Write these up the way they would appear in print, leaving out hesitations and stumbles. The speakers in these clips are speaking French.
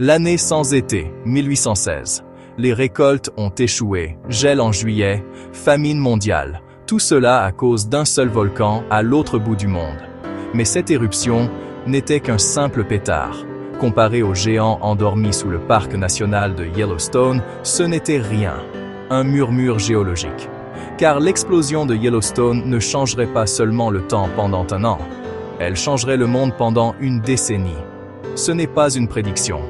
L'année sans été, 1816. Les récoltes ont échoué, gel en juillet, famine mondiale. Tout cela à cause d'un seul volcan à l'autre bout du monde. Mais cette éruption n'était qu'un simple pétard. Comparé aux géants endormis sous le parc national de Yellowstone, ce n'était rien. Un murmure géologique. Car l'explosion de Yellowstone ne changerait pas seulement le temps pendant un an. Elle changerait le monde pendant une décennie. Ce n'est pas une prédiction.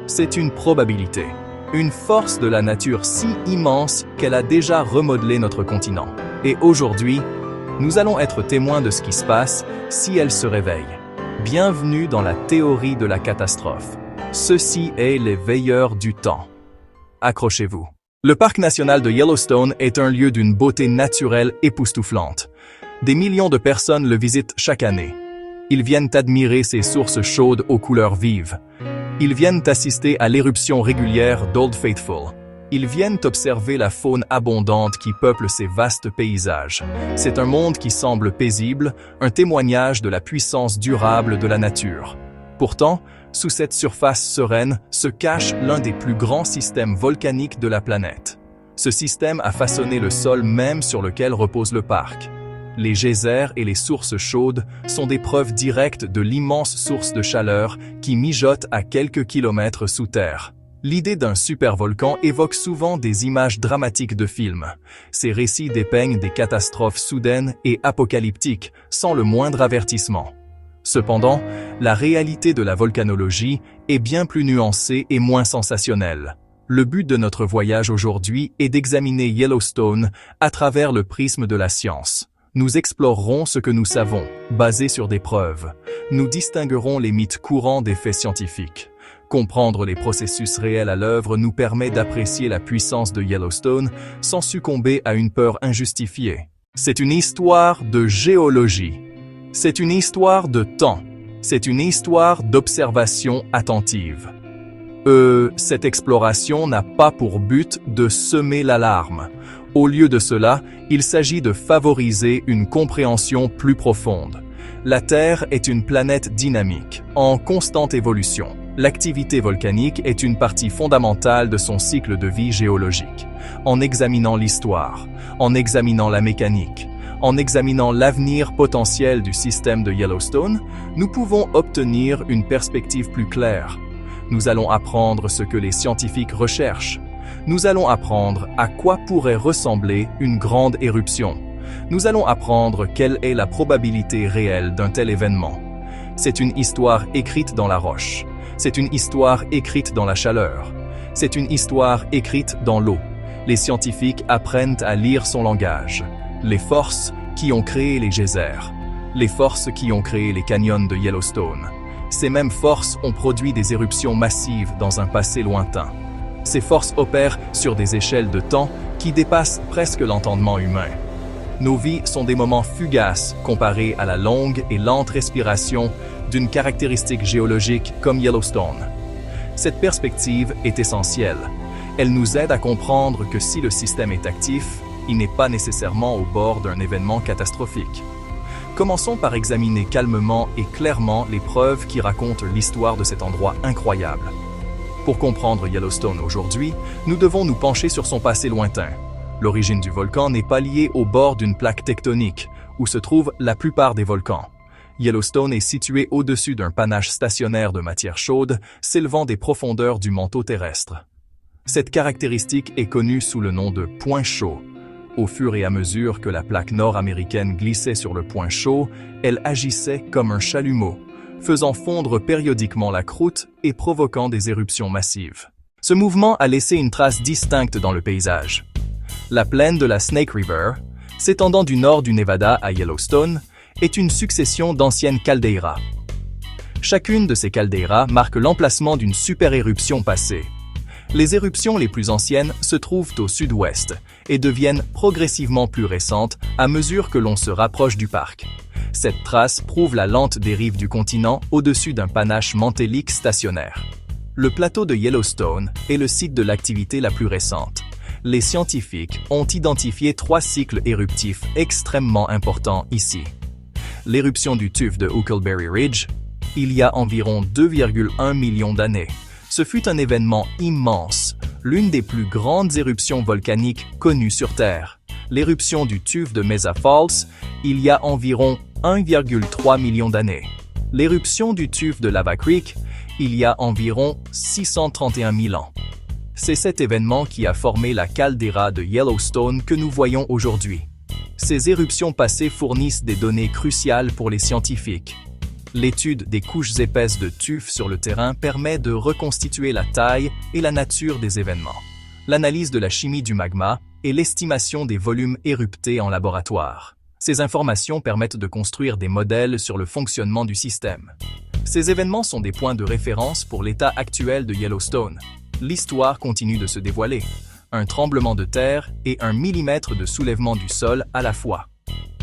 C'est une probabilité. Une force de la nature si immense qu'elle a déjà remodelé notre continent. Et aujourd'hui, nous allons être témoins de ce qui se passe si elle se réveille. Bienvenue dans la théorie de la catastrophe. Ceci est les veilleurs du temps. Accrochez-vous. Le parc national de Yellowstone est un lieu d'une beauté naturelle époustouflante. Des millions de personnes le visitent chaque année. Ils viennent admirer ses sources chaudes aux couleurs vives. Ils viennent assister à l'éruption régulière d'Old Faithful. Ils viennent observer la faune abondante qui peuple ces vastes paysages. C'est un monde qui semble paisible, un témoignage de la puissance durable de la nature. Pourtant, sous cette surface sereine se cache l'un des plus grands systèmes volcaniques de la planète. Ce système a façonné le sol même sur lequel repose le parc. Les geysers et les sources chaudes sont des preuves directes de l'immense source de chaleur qui mijote à quelques kilomètres sous terre. L'idée d'un supervolcan évoque souvent des images dramatiques de films. Ces récits dépeignent des catastrophes soudaines et apocalyptiques, sans le moindre avertissement. Cependant, la réalité de la volcanologie est bien plus nuancée et moins sensationnelle. Le but de notre voyage aujourd'hui est d'examiner Yellowstone à travers le prisme de la science. Nous explorerons ce que nous savons, basé sur des preuves. Nous distinguerons les mythes courants des faits scientifiques. Comprendre les processus réels à l'œuvre nous permet d'apprécier la puissance de Yellowstone sans succomber à une peur injustifiée. C'est une histoire de géologie. C'est une histoire de temps. C'est une histoire d'observation attentive. Cette exploration n'a pas pour but de semer l'alarme. Au lieu de cela, il s'agit de favoriser une compréhension plus profonde. La Terre est une planète dynamique, en constante évolution. L'activité volcanique est une partie fondamentale de son cycle de vie géologique. En examinant l'histoire, en examinant la mécanique, en examinant l'avenir potentiel du système de Yellowstone, nous pouvons obtenir une perspective plus claire. Nous allons apprendre ce que les scientifiques recherchent. Nous allons apprendre à quoi pourrait ressembler une grande éruption. Nous allons apprendre quelle est la probabilité réelle d'un tel événement. C'est une histoire écrite dans la roche. C'est une histoire écrite dans la chaleur. C'est une histoire écrite dans l'eau. Les scientifiques apprennent à lire son langage. Les forces qui ont créé les geysers. Les forces qui ont créé les canyons de Yellowstone. Ces mêmes forces ont produit des éruptions massives dans un passé lointain. Ces forces opèrent sur des échelles de temps qui dépassent presque l'entendement humain. Nos vies sont des moments fugaces comparés à la longue et lente respiration d'une caractéristique géologique comme Yellowstone. Cette perspective est essentielle. Elle nous aide à comprendre que si le système est actif, il n'est pas nécessairement au bord d'un événement catastrophique. Commençons par examiner calmement et clairement les preuves qui racontent l'histoire de cet endroit incroyable. Pour comprendre Yellowstone aujourd'hui, nous devons nous pencher sur son passé lointain. L'origine du volcan n'est pas liée au bord d'une plaque tectonique, où se trouvent la plupart des volcans. Yellowstone est situé au-dessus d'un panache stationnaire de matière chaude s'élevant des profondeurs du manteau terrestre. Cette caractéristique est connue sous le nom de point chaud. Au fur et à mesure que la plaque nord-américaine glissait sur le point chaud, elle agissait comme un chalumeau, faisant fondre périodiquement la croûte et provoquant des éruptions massives. Ce mouvement a laissé une trace distincte dans le paysage. La plaine de la Snake River, s'étendant du nord du Nevada à Yellowstone, est une succession d'anciennes caldeïras. Chacune de ces caldeïras marque l'emplacement d'une super-éruption passée. Les éruptions les plus anciennes se trouvent au sud-ouest et deviennent progressivement plus récentes à mesure que l'on se rapproche du parc. Cette trace prouve la lente dérive du continent au-dessus d'un panache mantélique stationnaire. Le plateau de Yellowstone est le site de l'activité la plus récente. Les scientifiques ont identifié 3 cycles éruptifs extrêmement importants ici. L'éruption du tuf de Huckleberry Ridge, il y a environ 2,1 millions d'années. Ce fut un événement immense, l'une des plus grandes éruptions volcaniques connues sur Terre. L'éruption du tuf de Mesa Falls, il y a environ 1,3 million d'années. L'éruption du tuf de Lava Creek, il y a environ 631 000 ans. C'est cet événement qui a formé la caldeira de Yellowstone que nous voyons aujourd'hui. Ces éruptions passées fournissent des données cruciales pour les scientifiques. L'étude des couches épaisses de tuf sur le terrain permet de reconstituer la taille et la nature des événements. L'analyse de la chimie du magma et l'estimation des volumes éruptés en laboratoire. Ces informations permettent de construire des modèles sur le fonctionnement du système. Ces événements sont des points de référence pour l'état actuel de Yellowstone. L'histoire continue de se dévoiler. Un tremblement de terre et 1 millimètre de soulèvement du sol à la fois.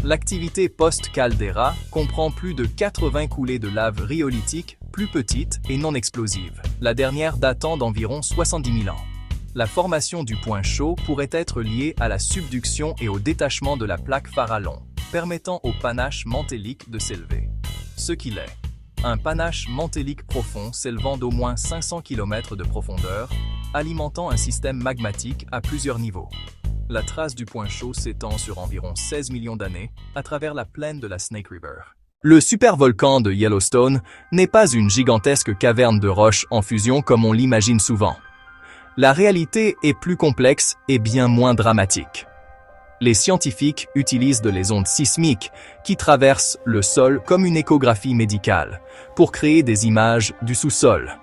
L'activité post-caldeira comprend plus de 80 coulées de lave rhyolitique, plus petites et non explosives, la dernière datant d'environ 70 000 ans. La formation du point chaud pourrait être liée à la subduction et au détachement de la plaque Farallon, permettant au panache mantélique de s'élever. Ce qu'il est. Un panache mantélique profond s'élevant d'au moins 500 km de profondeur, alimentant un système magmatique à plusieurs niveaux. La trace du point chaud s'étend sur environ 16 millions d'années à travers la plaine de la Snake River. Le supervolcan de Yellowstone n'est pas une gigantesque caverne de roches en fusion comme on l'imagine souvent. La réalité est plus complexe et bien moins dramatique. Les scientifiques utilisent les ondes sismiques qui traversent le sol comme une échographie médicale pour créer des images du sous-sol.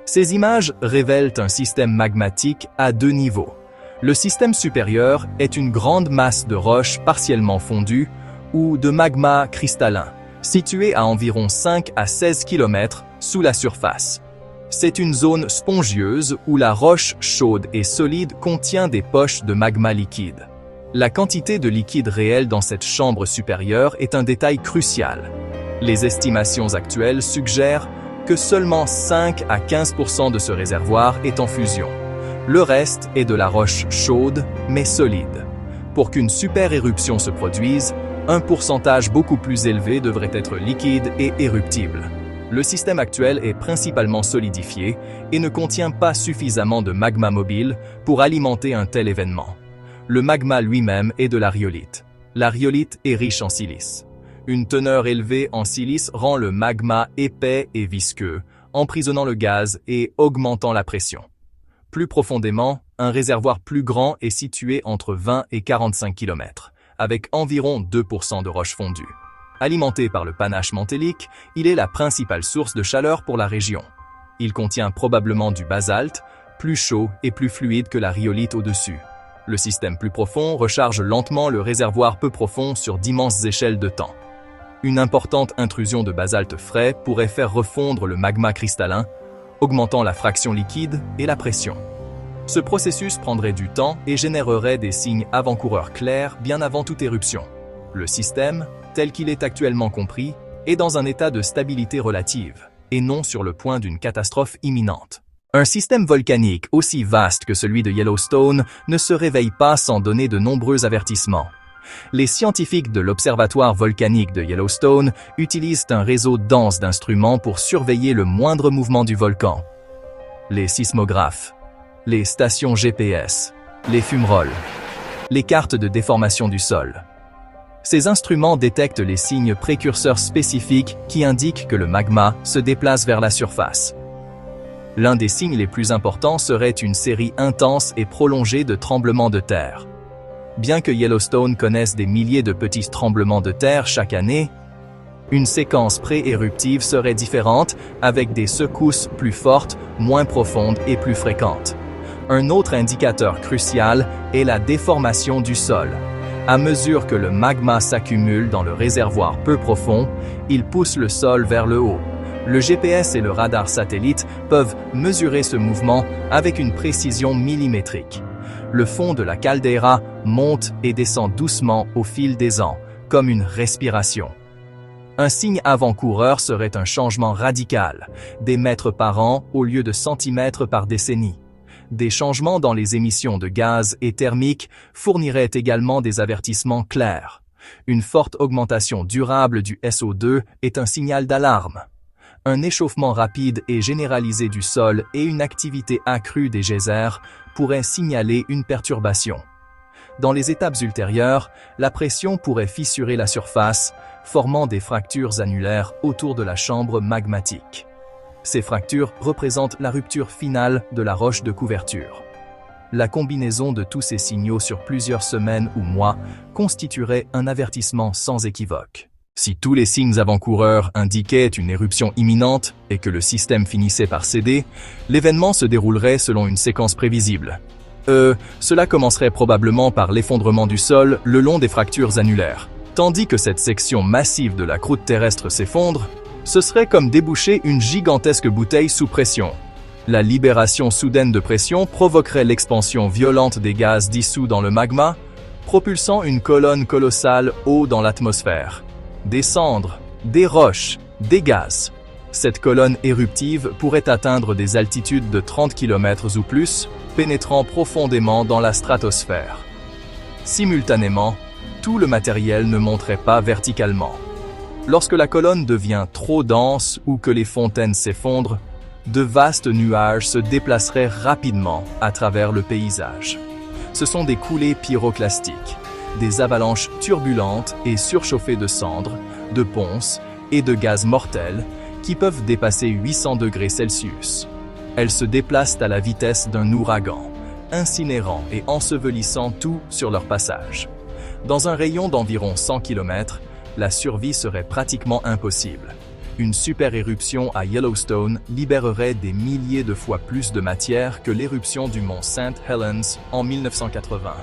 Ces images révèlent un système magmatique à 2 niveaux. Le système supérieur est une grande masse de roches partiellement fondues ou de magma cristallin, située à environ 5 à 16 km sous la surface. C'est une zone spongieuse où la roche chaude et solide contient des poches de magma liquide. La quantité de liquide réel dans cette chambre supérieure est un détail crucial. Les estimations actuelles suggèrent que seulement 5 à 15% de ce réservoir est en fusion. Le reste est de la roche chaude, mais solide. Pour qu'une super éruption se produise, un pourcentage beaucoup plus élevé devrait être liquide et éruptible. Le système actuel est principalement solidifié et ne contient pas suffisamment de magma mobile pour alimenter un tel événement. Le magma lui-même est de la rhyolite. La rhyolite est riche en silice. Une teneur élevée en silice rend le magma épais et visqueux, emprisonnant le gaz et augmentant la pression. Plus profondément, un réservoir plus grand est situé entre 20 et 45 km, avec environ 2% de roches fondues. Alimenté par le panache mantélique, il est la principale source de chaleur pour la région. Il contient probablement du basalte, plus chaud et plus fluide que la rhyolite au-dessus. Le système plus profond recharge lentement le réservoir peu profond sur d'immenses échelles de temps. Une importante intrusion de basalte frais pourrait faire refondre le magma cristallin, augmentant la fraction liquide et la pression. Ce processus prendrait du temps et générerait des signes avant-coureurs clairs bien avant toute éruption. Le système, tel qu'il est actuellement compris, est dans un état de stabilité relative, et non sur le point d'une catastrophe imminente. Un système volcanique aussi vaste que celui de Yellowstone ne se réveille pas sans donner de nombreux avertissements. Les scientifiques de l'Observatoire volcanique de Yellowstone utilisent un réseau dense d'instruments pour surveiller le moindre mouvement du volcan. Les sismographes, les stations GPS, les fumerolles, les cartes de déformation du sol. Ces instruments détectent les signes précurseurs spécifiques qui indiquent que le magma se déplace vers la surface. L'un des signes les plus importants serait une série intense et prolongée de tremblements de terre. Bien que Yellowstone connaisse des milliers de petits tremblements de terre chaque année, une séquence pré-éruptive serait différente avec des secousses plus fortes, moins profondes et plus fréquentes. Un autre indicateur crucial est la déformation du sol. À mesure que le magma s'accumule dans le réservoir peu profond, il pousse le sol vers le haut. Le GPS et le radar satellite peuvent mesurer ce mouvement avec une précision millimétrique. Le fond de la caldeira monte et descend doucement au fil des ans, comme une respiration. Un signe avant-coureur serait un changement radical, des mètres par an au lieu de centimètres par décennie. Des changements dans les émissions de gaz et thermiques fourniraient également des avertissements clairs. Une forte augmentation durable du SO2 est un signal d'alarme. Un échauffement rapide et généralisé du sol et une activité accrue des geysers pourraient signaler une perturbation. Dans les étapes ultérieures, la pression pourrait fissurer la surface, formant des fractures annulaires autour de la chambre magmatique. Ces fractures représentent la rupture finale de la roche de couverture. La combinaison de tous ces signaux sur plusieurs semaines ou mois constituerait un avertissement sans équivoque. Si tous les signes avant-coureurs indiquaient une éruption imminente et que le système finissait par céder, l'événement se déroulerait selon une séquence prévisible. Cela commencerait probablement par l'effondrement du sol le long des fractures annulaires. Tandis que cette section massive de la croûte terrestre s'effondre, ce serait comme déboucher une gigantesque bouteille sous pression. La libération soudaine de pression provoquerait l'expansion violente des gaz dissous dans le magma, propulsant une colonne colossale haut dans l'atmosphère. Des cendres, des roches, des gaz. Cette colonne éruptive pourrait atteindre des altitudes de 30 km ou plus, pénétrant profondément dans la stratosphère. Simultanément, tout le matériel ne monterait pas verticalement. Lorsque la colonne devient trop dense ou que les fontaines s'effondrent, de vastes nuages se déplaceraient rapidement à travers le paysage. Ce sont des coulées pyroclastiques, des avalanches turbulentes et surchauffées de cendres, de ponces et de gaz mortels qui peuvent dépasser 800 degrés Celsius. Elles se déplacent à la vitesse d'un ouragan, incinérant et ensevelissant tout sur leur passage. Dans un rayon d'environ 100 km, la survie serait pratiquement impossible. Une super-éruption à Yellowstone libérerait des milliers de fois plus de matière que l'éruption du mont St. Helens en 1980.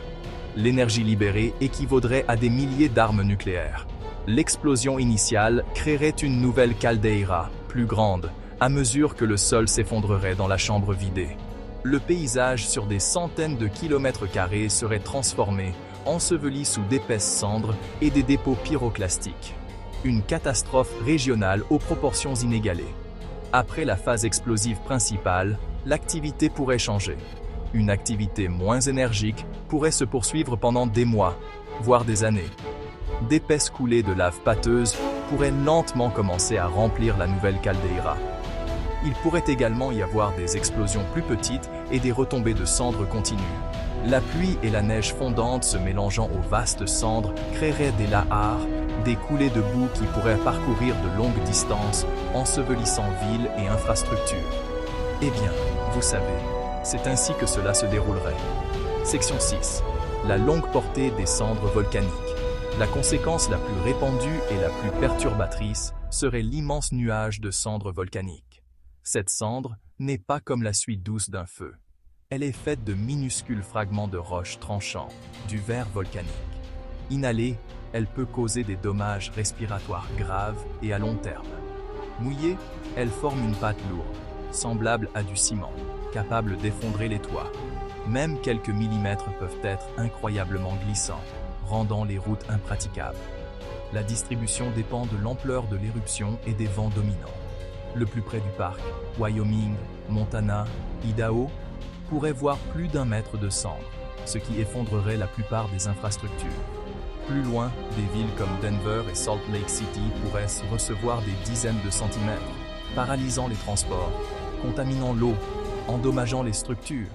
L'énergie libérée équivaudrait à des milliers d'armes nucléaires. L'explosion initiale créerait une nouvelle caldeira, plus grande, à mesure que le sol s'effondrerait dans la chambre vidée. Le paysage sur des centaines de kilomètres carrés serait transformé, enseveli sous d'épaisses cendres et des dépôts pyroclastiques. Une catastrophe régionale aux proportions inégalées. Après la phase explosive principale, l'activité pourrait changer. Une activité moins énergique pourrait se poursuivre pendant des mois, voire des années. D'épaisses coulées de lave pâteuse pourraient lentement commencer à remplir la nouvelle caldeira. Il pourrait également y avoir des explosions plus petites et des retombées de cendres continues. La pluie et la neige fondante se mélangeant aux vastes cendres créeraient des lahares, des coulées de boue qui pourraient parcourir de longues distances, ensevelissant villes et infrastructures. Eh bien, vous savez, c'est ainsi que cela se déroulerait. Section 6. La longue portée des cendres volcaniques. La conséquence la plus répandue et la plus perturbatrice serait l'immense nuage de cendres volcaniques. Cette cendre n'est pas comme la suite douce d'un feu. Elle est faite de minuscules fragments de roches tranchants, du verre volcanique. Inhalée, elle peut causer des dommages respiratoires graves et à long terme. Mouillée, elle forme une pâte lourde, semblable à du ciment, capable d'effondrer les toits. Même quelques millimètres peuvent être incroyablement glissants, rendant les routes impraticables. La distribution dépend de l'ampleur de l'éruption et des vents dominants. Le plus près du parc, Wyoming, Montana, Idaho, pourrait voir plus d'1 mètre de cendres, ce qui effondrerait la plupart des infrastructures. Plus loin, des villes comme Denver et Salt Lake City pourraient recevoir des dizaines de centimètres, paralysant les transports, contaminant l'eau, endommageant les structures.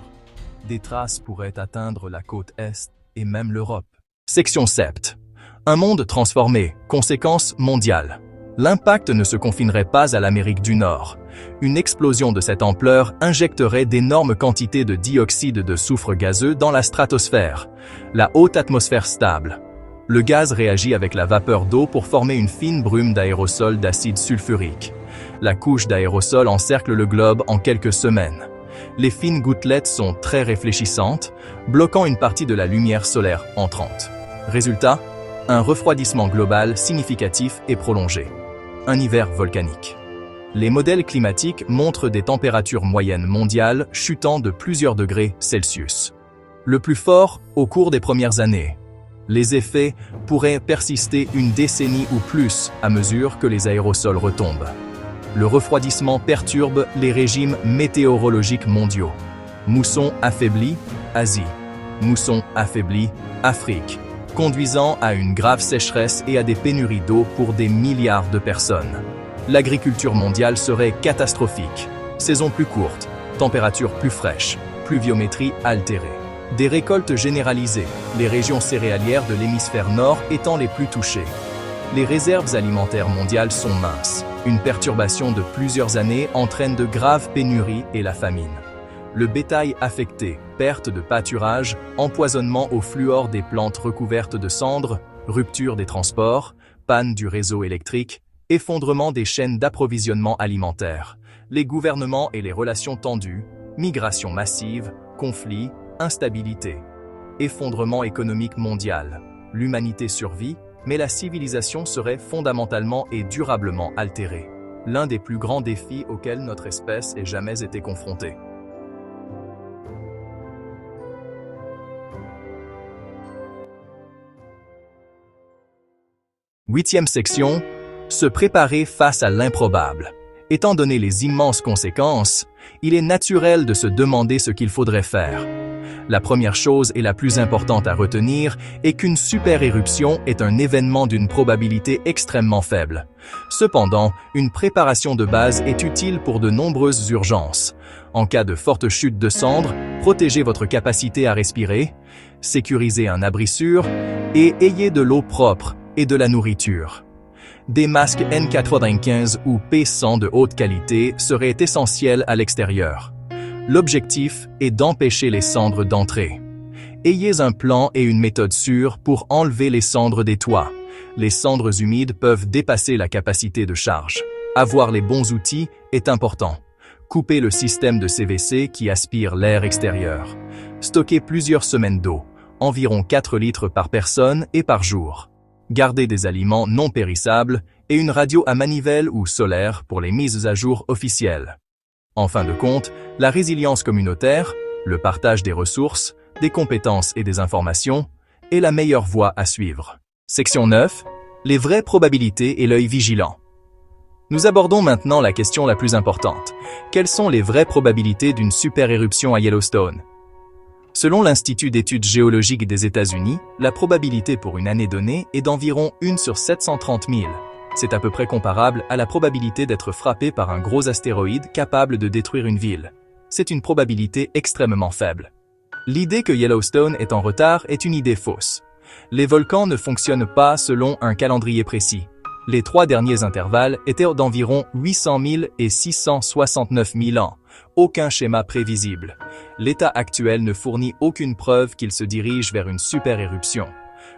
Des traces pourraient atteindre la côte Est et même l'Europe. Section 7. Un monde transformé, conséquence mondiale. L'impact ne se confinerait pas à l'Amérique du Nord. Une explosion de cette ampleur injecterait d'énormes quantités de dioxyde de soufre gazeux dans la stratosphère, la haute atmosphère stable. Le gaz réagit avec la vapeur d'eau pour former une fine brume d'aérosol d'acide sulfurique. La couche d'aérosol encercle le globe en quelques semaines. Les fines gouttelettes sont très réfléchissantes, bloquant une partie de la lumière solaire entrante. Résultat, un refroidissement global significatif et prolongé. Un hiver volcanique. Les modèles climatiques montrent des températures moyennes mondiales chutant de plusieurs degrés Celsius. Le plus fort au cours des premières années. Les effets pourraient persister une décennie ou plus à mesure que les aérosols retombent. Le refroidissement perturbe les régimes météorologiques mondiaux. Mousson affaibli, Asie. Mousson affaibli, Afrique, conduisant à une grave sécheresse et à des pénuries d'eau pour des milliards de personnes. l'agriculture mondiale serait catastrophique. Saisons plus courtes, températures plus fraîches, pluviométrie altérée. Des récoltes généralisées, les régions céréalières de l'hémisphère nord étant les plus touchées. Les réserves alimentaires mondiales sont minces. Une perturbation de plusieurs années entraîne de graves pénuries et la famine. Le bétail affecté, perte de pâturage, empoisonnement au fluor des plantes recouvertes de cendres, rupture des transports, panne du réseau électrique, effondrement des chaînes d'approvisionnement alimentaire, les gouvernements et les relations tendues, migration massive, conflits, instabilité, effondrement économique mondial. L'humanité survit, mais la civilisation serait fondamentalement et durablement altérée. L'un des plus grands défis auxquels notre espèce ait jamais été confrontée. Huitième section, se préparer face à l'improbable. Étant donné les immenses conséquences, il est naturel de se demander ce qu'il faudrait faire. La première chose et la plus importante à retenir est qu'une super-éruption est un événement d'une probabilité extrêmement faible. Cependant, une préparation de base est utile pour de nombreuses urgences. En cas de forte chute de cendres, protégez votre capacité à respirer, sécurisez un abri sûr et ayez de l'eau propre et de la nourriture. Des masques N95 ou P100 de haute qualité seraient essentiels à l'extérieur. L'objectif est d'empêcher les cendres d'entrer. Ayez un plan et une méthode sûre pour enlever les cendres des toits. Les cendres humides peuvent dépasser la capacité de charge. Avoir les bons outils est important. Coupez le système de CVC qui aspire l'air extérieur. Stockez plusieurs semaines d'eau, environ 4 litres par personne et par jour. Gardez des aliments non périssables et une radio à manivelle ou solaire pour les mises à jour officielles. En fin de compte, la résilience communautaire, le partage des ressources, des compétences et des informations est la meilleure voie à suivre. Section 9. Les vraies probabilités et l'œil vigilant. Nous abordons maintenant la question la plus importante. Quelles sont les vraies probabilités d'une super-éruption à Yellowstone? Selon l'Institut d'études géologiques des États-Unis, la probabilité pour une année donnée est d'environ 1 sur 730 000. C'est à peu près comparable à la probabilité d'être frappé par un gros astéroïde capable de détruire une ville. C'est une probabilité extrêmement faible. L'idée que Yellowstone est en retard est une idée fausse. Les volcans ne fonctionnent pas selon un calendrier précis. Les 3 derniers intervalles étaient d'environ 800 000 et 669 000 ans. Aucun schéma prévisible. L'état actuel ne fournit aucune preuve qu'il se dirige vers une super-éruption.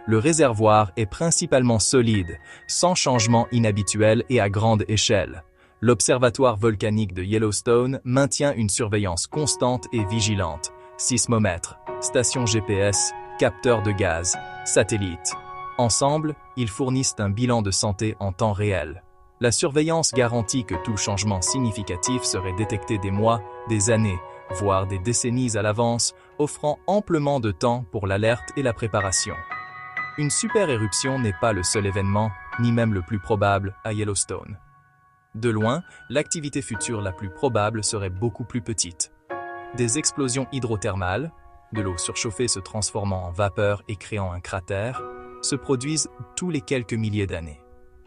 Le réservoir est principalement solide, sans changement inhabituel et à grande échelle. L'observatoire volcanique de Yellowstone maintient une surveillance constante et vigilante. Sismomètre, station GPS, capteur de gaz, satellite. Ensemble, ils fournissent un bilan de santé en temps réel. La surveillance garantit que tout changement significatif serait détecté des mois, des années, voire des décennies à l'avance, offrant amplement de temps pour l'alerte et la préparation. Une super-éruption n'est pas le seul événement, ni même le plus probable, à Yellowstone. De loin, l'activité future la plus probable serait beaucoup plus petite. Des explosions hydrothermales, de l'eau surchauffée se transformant en vapeur et créant un cratère, se produisent tous les quelques milliers d'années.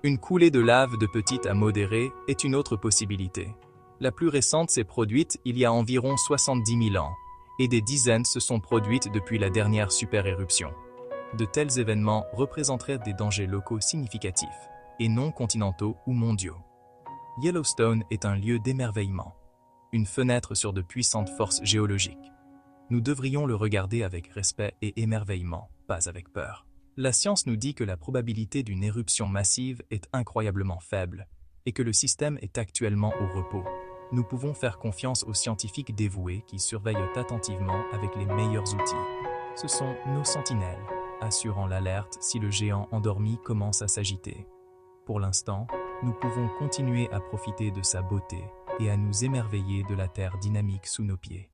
Une coulée de lave de petite à modérée est une autre possibilité. La plus récente s'est produite il y a environ 70 000 ans, et des dizaines se sont produites depuis la dernière super-éruption. De tels événements représenteraient des dangers locaux significatifs, et non continentaux ou mondiaux. Yellowstone est un lieu d'émerveillement, une fenêtre sur de puissantes forces géologiques. Nous devrions le regarder avec respect et émerveillement, pas avec peur. La science nous dit que la probabilité d'une éruption massive est incroyablement faible et que le système est actuellement au repos. Nous pouvons faire confiance aux scientifiques dévoués qui surveillent attentivement avec les meilleurs outils. Ce sont nos sentinelles, assurant l'alerte si le géant endormi commence à s'agiter. Pour l'instant, nous pouvons continuer à profiter de sa beauté et à nous émerveiller de la terre dynamique sous nos pieds.